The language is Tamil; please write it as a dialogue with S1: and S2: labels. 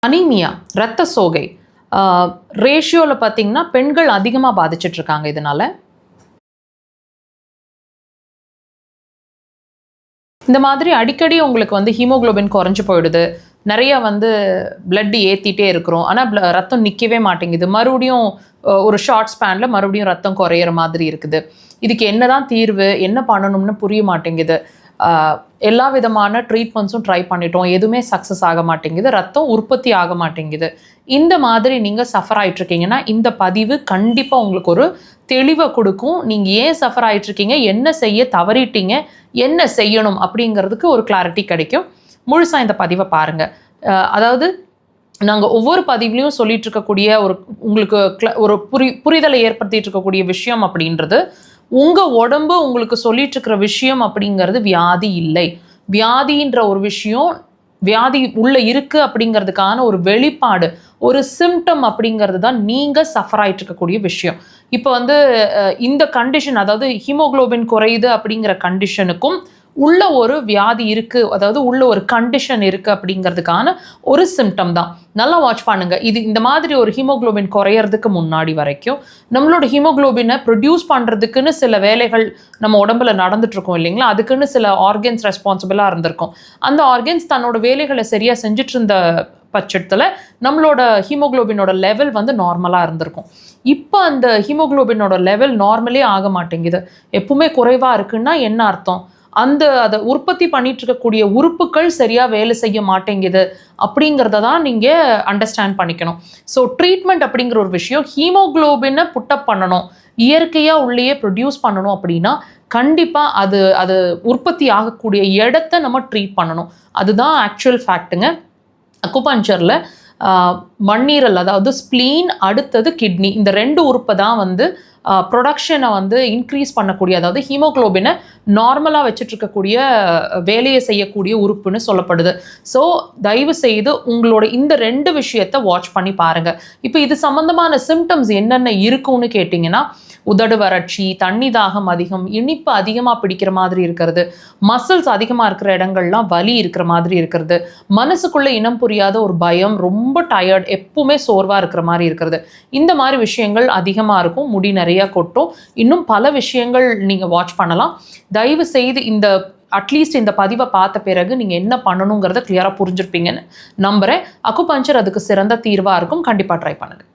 S1: அனீமியா, இரத்த சோகை ரேஷியோவில் பார்த்தீங்கன்னா பெண்கள் அதிகமாக பாதிச்சுட்டு இருக்காங்க இதனால. இந்த மாதிரி அடிக்கடி உங்களுக்கு வந்து ஹீமோகுளோபின் குறைஞ்சு போயிடுது, நிறைய வந்து பிளட் ஏற்றிட்டே இருக்கிறோம், ஆனால் ரத்தம் நிற்கவே மாட்டேங்குது, மறுபடியும் ஒரு ஷார்ட் ஸ்பேனில் மறுபடியும் ரத்தம் குறையிற மாதிரி இருக்குது. இதுக்கு என்ன தான் தீர்வு, என்ன பண்ணணும்னு புரிய மாட்டேங்குது. எல்லா விதமான ட்ரீட்மெண்ட்ஸும் ட்ரை பண்ணிட்டோம், எதுவுமே சக்ஸஸ் ஆக மாட்டேங்குது, ரத்தம் உற்பத்தி ஆக மாட்டேங்குது. இந்த மாதிரி நீங்கள் சஃபர் ஆகிட்ருக்கீங்கன்னா இந்த பதிவு கண்டிப்பாக உங்களுக்கு ஒரு தெளிவை கொடுக்கும். நீங்கள் ஏன் சஃபர் ஆகிட்ருக்கீங்க, என்ன செய்ய தவறிட்டீங்க, என்ன செய்யணும் அப்படிங்கிறதுக்கு ஒரு கிளாரிட்டி கிடைக்கும். முழுசாக இந்த பதிவை பாருங்கள். அதாவது நாங்கள் ஒவ்வொரு பதிவுலையும் சொல்லிட்டு இருக்கக்கூடிய உங்களுக்கு ஒரு புரிதலை ஏற்படுத்திட்டு இருக்கக்கூடிய விஷயம் அப்படின்றது, உங்கள் உடம்பு உங்களுக்கு சொல்லிட்டு இருக்கிற விஷயம் அப்படிங்கிறது வியாதி இல்லை. வியாதின்ற ஒரு விஷயம் வியாதி உள்ள இருக்கு அப்படிங்கிறதுக்கான ஒரு வெளிப்பாடு, ஒரு சிம்டம் அப்படிங்கிறது தான் நீங்கள் சஃபர் ஆகிட்டு இருக்கக்கூடிய விஷயம். இப்போ வந்து இந்த கண்டிஷன், அதாவது ஹீமோகுளோபின் குறையுது அப்படிங்கிற கண்டிஷனுக்கும் உள்ள ஒரு வியாதி இருக்குது, அதாவது உள்ள ஒரு கண்டிஷன் இருக்குது அப்படிங்கிறதுக்கான ஒரு சிம்டம் தான். நல்லா வாட்ச் பண்ணுங்கள். இது இந்த மாதிரி ஒரு ஹீமோகுளோபின் குறையிறதுக்கு முன்னாடி வரைக்கும் நம்மளோட ஹீமோகுளோபினை ப்ரொடியூஸ் பண்ணுறதுக்குன்னு சில வேலைகள் நம்ம உடம்புல நடந்துட்டுருக்கோம் இல்லைங்களா, அதுக்குன்னு சில ஆர்கன்ஸ் ரெஸ்பான்சிபிளாக இருந்திருக்கும். அந்த ஆர்கன்ஸ் தன்னோட வேலைகளை சரியாக செஞ்சுட்டு இருந்த பட்சத்தில் நம்மளோட ஹீமோகுளோபினோட லெவல் வந்து நார்மலாக இருந்திருக்கும். இப்போ அந்த ஹீமோகுளோபினோட லெவல் நார்மலே ஆக மாட்டேங்குது, எப்பவுமே குறைவாக இருக்குன்னா என்ன அர்த்தம், அதை உற்பத்தி பண்ணிட்டு இருக்கக்கூடிய உறுப்புகள் சரியாக வேலை செய்ய மாட்டேங்குது அப்படிங்கிறத தான் நீங்கள் அண்டர்ஸ்டாண்ட் பண்ணிக்கணும். ஸோ ட்ரீட்மெண்ட் அப்படிங்கிற ஒரு விஷயம், ஹீமோகுளோபினை புட்டப் பண்ணணும், இயற்கையாக உள்ளேயே ப்ரொடியூஸ் பண்ணணும் அப்படின்னா கண்டிப்பாக அது உற்பத்தி ஆகக்கூடிய இடத்த நம்ம ட்ரீட் பண்ணணும். அதுதான் ஆக்சுவல் ஃபேக்ட்டுங்க. அக்குபஞ்சரில் மண்ணீரல், அதாவது ஸ்ப்ளீன், அடுத்தது கிட்னி, இந்த 2 உறுப்பை தான் வந்து ப்ரொடக்ஷனை வந்து இன்க்ரீஸ் பண்ணக்கூடிய, அதாவது ஹீமோகுளோபினை நார்மலாக வச்சுட்ருக்கக்கூடிய வேலையை செய்யக்கூடிய உறுப்புன்னு சொல்லப்படுது. ஸோ தயவு செய்து உங்களோட இந்த 2 விஷயத்தை வாட்ச் பண்ணி பாருங்கள். இப்போ இது சம்மந்தமான சிம்டம்ஸ் என்னென்ன இருக்குன்னு கேட்டிங்கன்னா, உதடு வறட்சி, தண்ணி தாகம் அதிகம், இனிப்பு அதிகமாக பிடிக்கிற மாதிரி இருக்கிறது, மசில்ஸ் அதிகமாக இருக்கிற இடங்கள்லாம் வலி இருக்கிற மாதிரி இருக்கிறது, மனசுக்குள்ளே இனம் புரியாத ஒரு பயம், ரொம்ப டயர்ட், எப்பவுமே சோர்வாக இருக்கிற மாதிரி இருக்கிறது, இந்த மாதிரி விஷயங்கள் அதிகமாக இருக்கும். முடி நிறைய கொட்டும், இன்னும் பல விஷயங்கள் நீங்கள் வாட்ச் பண்ணலாம். தயவு செய்து அட்லீஸ்ட் இந்த பதிவை பார்த்த பிறகு நீங்கள் என்ன பண்ணணுங்கிறத கிளியராக புரிஞ்சிருப்பீங்கன்னு நம்புகிறேன். அக்குபஞ்சர் அதுக்கு சிறந்த தீர்வாக இருக்கும். கண்டிப்பாக ட்ரை பண்ணுங்கள்.